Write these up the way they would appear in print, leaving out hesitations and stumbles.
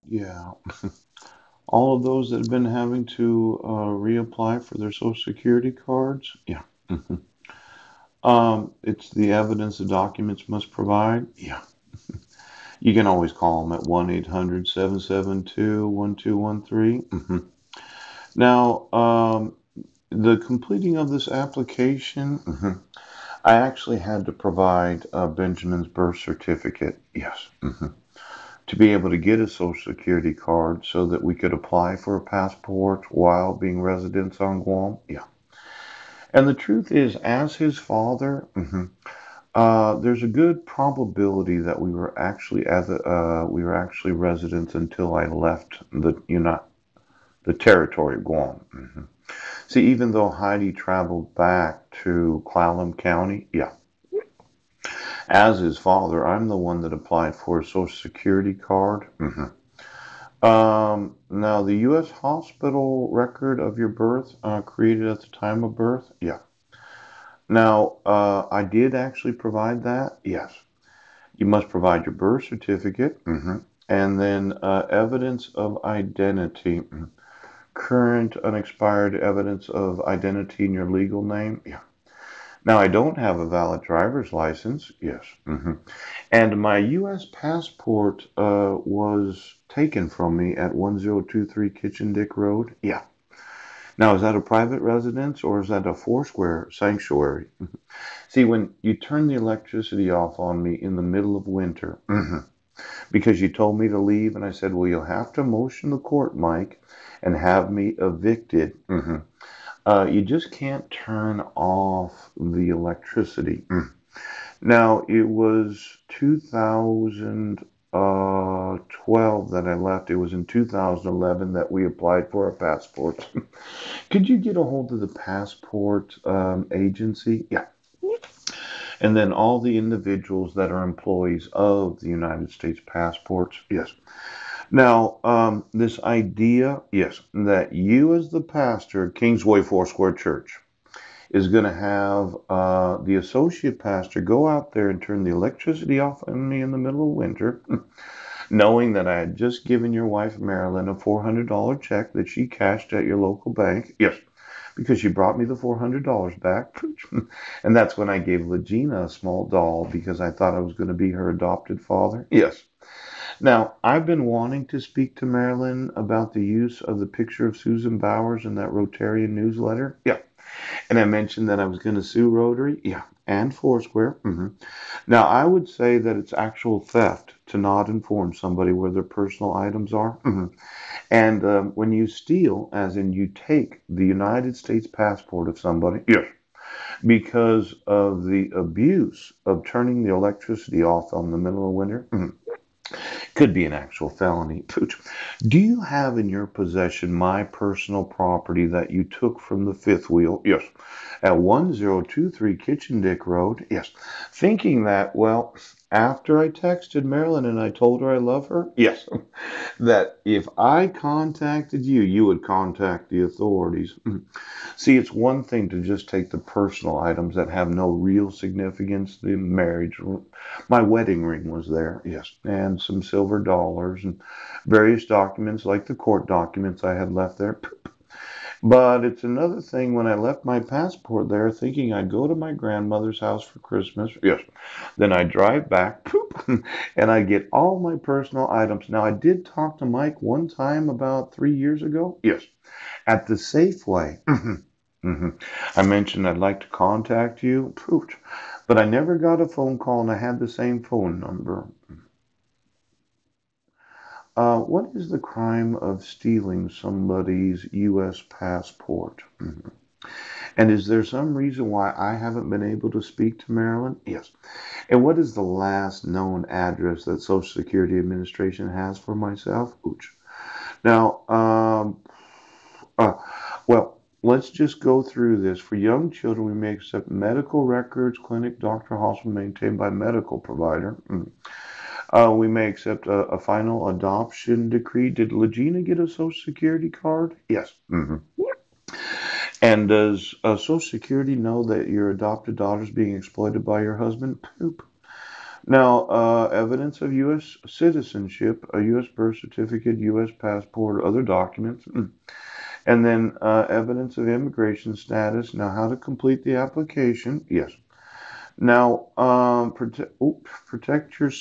Yeah. All of those that have been having to reapply for their Social Security cards. Yeah. Mhm. It's the evidence the documents must provide. Yeah. You can always call them at 1-800-772-1213. Now, the completing of this application, I actually had to provide Benjamin's birth certificate. Yes. To be able to get a Social Security card so that we could apply for a passport while being residents on Guam. Yeah. And the truth is, as his father, there's a good probability that we were actually residents until I left the territory of Guam. See, even though Heidi traveled back to Clallam County, yeah, as his father, I'm the one that applied for a Social Security card. Now, the U.S. hospital record of your birth, created at the time of birth, yeah. Now, I did actually provide that, yes. You must provide your birth certificate, and then evidence of identity, current unexpired evidence of identity in your legal name, yeah. Now, I don't have a valid driver's license, yes. And my U.S. passport was taken from me at 1023 Kitchen Dick Road, yeah. Now, is that a private residence or is that a Foursquare sanctuary? See, when you turn the electricity off on me in the middle of winter, because you told me to leave, and I said, well, you'll have to motion the court, Mike, and have me evicted. You just can't turn off the electricity. Now, it was 2012 that I left. It was in 2011 that we applied for our passports. Could you get a hold of the passport agency? Yeah. And then all the individuals that are employees of the United States passports. Yes. Now, this idea, yes, that you as the pastor at Kingsway Foursquare Church is going to have the associate pastor go out there and turn the electricity off on me in the middle of winter, knowing that I had just given your wife Marilyn a $400 check that she cashed at your local bank. Yes, because she brought me the $400 back. And that's when I gave Legina a small doll because I thought I was going to be her adopted father. Yes. Now, I've been wanting to speak to Marilyn about the use of the picture of Susan Bowers in that Rotarian newsletter. Yeah. And I mentioned that I was going to sue Rotary. Yeah. And Foursquare. Now, I would say that it's actual theft to not inform somebody where their personal items are. And when you steal, as in you take the United States passport of somebody, yes, because of the abuse of turning the electricity off on the middle of winter, could be an actual felony. Do you have in your possession my personal property that you took from the fifth wheel? Yes. At 1023 Kitchen Dick Road? Yes. Thinking that, well, after I texted Marilyn and I told her I love her? Yes. That if I contacted you, you would contact the authorities. See, it's one thing to just take the personal items that have no real significance. The marriage, my wedding ring was there, yes, and some silver dollars and various documents like the court documents I had left there. But it's another thing when I left my passport there thinking I'd go to my grandmother's house for Christmas. Yes. Then I drive back, and I get all my personal items. Now, I did talk to Mike one time about 3 years ago. Yes. At the Safeway. I mentioned I'd like to contact you, but I never got a phone call and I had the same phone number. What is the crime of stealing somebody's U.S. passport? And is there some reason why I haven't been able to speak to Marilyn? Yes. And what is the last known address that Social Security Administration has for myself? Ooch. Now, uh, well, let's just go through this. For young children, we may accept medical records, clinic, doctor, hospital maintained by medical provider. We may accept a final adoption decree. Did Legina get a Social Security card? Yes. And does Social Security know that your adopted daughter is being exploited by your husband? Poop. Now, evidence of U.S. citizenship, a U.S. birth certificate, U.S. passport, other documents, and then evidence of immigration status. Now, how to complete the application? Yes. Now, protect your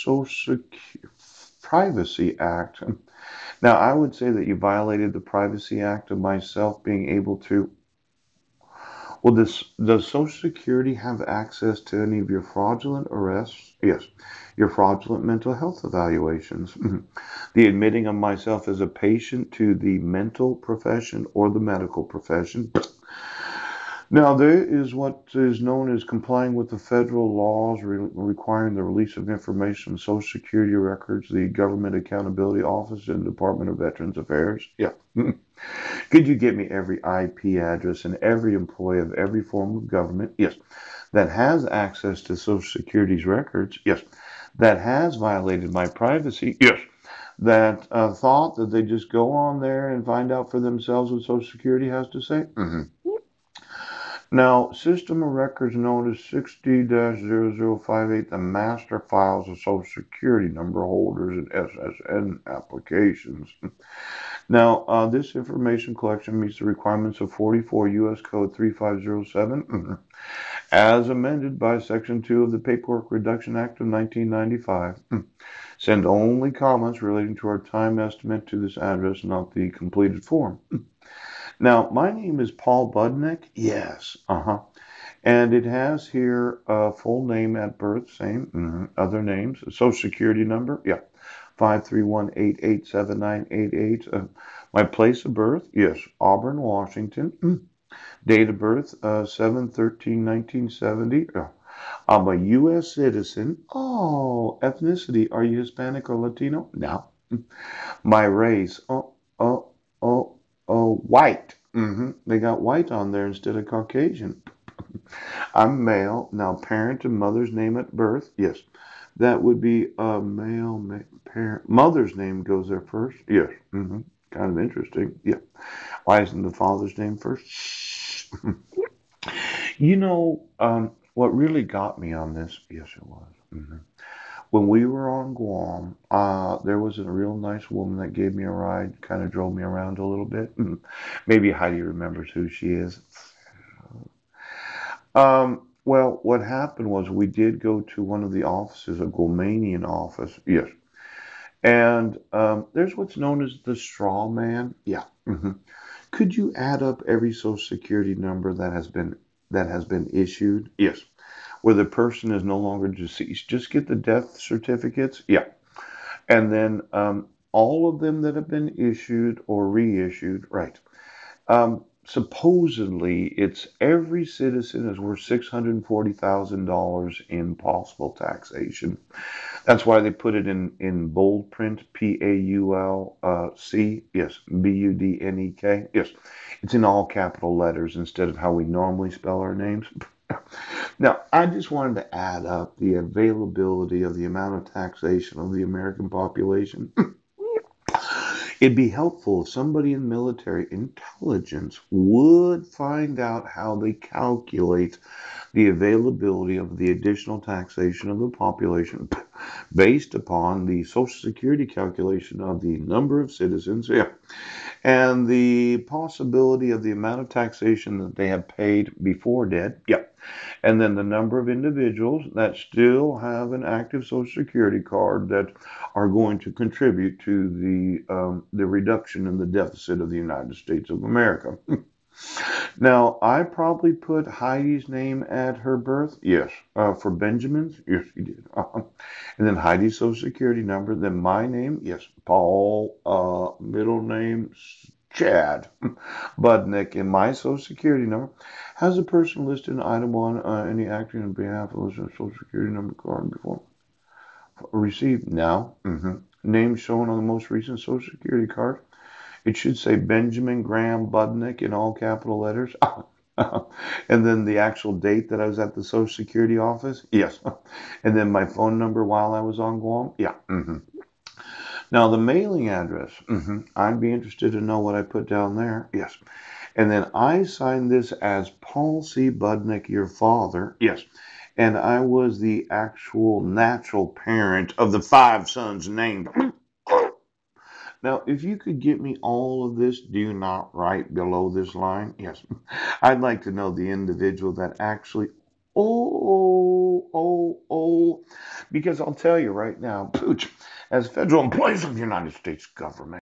Privacy Act. Now, I would say that you violated the Privacy Act of myself being able to. Well, does Social Security have access to any of your fraudulent arrests? Yes. Your fraudulent mental health evaluations. The admitting of myself as a patient to the mental profession or the medical profession. Now, there is what is known as complying with the federal laws requiring the release of information from Social Security records, the Government Accountability Office, and the Department of Veterans Affairs. Yeah. Could you get me every IP address and every employee of every form of government? Yes. That has access to Social Security's records? Yes. That has violated my privacy? Yes. That thought that they just go on there and find out for themselves what Social Security has to say? Now, system of records known as 60-0058, the master files of Social Security number holders and SSN applications. Now, this information collection meets the requirements of 44 U.S. Code 3507, as amended by Section 2 of the Paperwork Reduction Act of 1995. Send only comments relating to our time estimate to this address, not the completed form. Now, my name is Paul Budnick. Yes. And it has here full name at birth, same. Other names, Social Security number, yeah, 531887988. My place of birth, yes, Auburn, Washington. Date of birth, 7/13/1970. I'm a U.S. citizen. Oh, ethnicity, are you Hispanic or Latino? No. My race, white. They got white on there instead of Caucasian. I'm male. Now, parent and mother's name at birth. Yes. That would be a parent. Mother's name goes there first. Yes. Kind of interesting. Yeah. Why isn't the father's name first? You know, what really got me on this? Yes, it was. When we were on Guam, there was a real nice woman that gave me a ride, kind of drove me around a little bit. Maybe Heidi remembers who she is. Well, what happened was we did go to one of the offices, a Guamanian office. Yes. And there's what's known as the straw man. Yeah. Could you add up every Social Security number that has been issued? Yes. Where the person is no longer deceased. Just get the death certificates. Yeah. And then all of them that have been issued or reissued. Right. Supposedly, it's every citizen is worth $640,000 in possible taxation. That's why they put it in bold print, PAULC, yes, BUDNEK, yes. It's in all capital letters instead of how we normally spell our names. Now, I just wanted to add up the availability of the amount of taxation of the American population. It'd be helpful if somebody in military intelligence would find out how they calculate the availability of the additional taxation of the population based upon the Social Security calculation of the number of citizens, yeah, and the possibility of the amount of taxation that they have paid before dead, yeah, and then the number of individuals that still have an active Social Security card that are going to contribute to the reduction in the deficit of the United States of America. Now, I probably put Heidi's name at her birth. Yes. For Benjamin's? Yes, you did. And then Heidi's Social Security number. Then my name? Yes. Paul. Middle name? Chad Budnick. And my Social Security number. Has a person listed in item 1 any acting on behalf of a Social Security number card before? Received? Now. Name shown on the most recent Social Security card. It should say Benjamin Graham Budnick in all capital letters. And then the actual date that I was at the Social Security office. Yes. And then my phone number while I was on Guam. Yeah. Now the mailing address. I'd be interested to know what I put down there. Yes. And then I signed this as Paul C. Budnick, your father. Yes. and I was the actual natural parent of the 5 sons named. Now, if you could get me all of this, do not write below this line. Yes, I'd like to know the individual that actually. Because I'll tell you right now, Pooch, as federal employees of the United States government.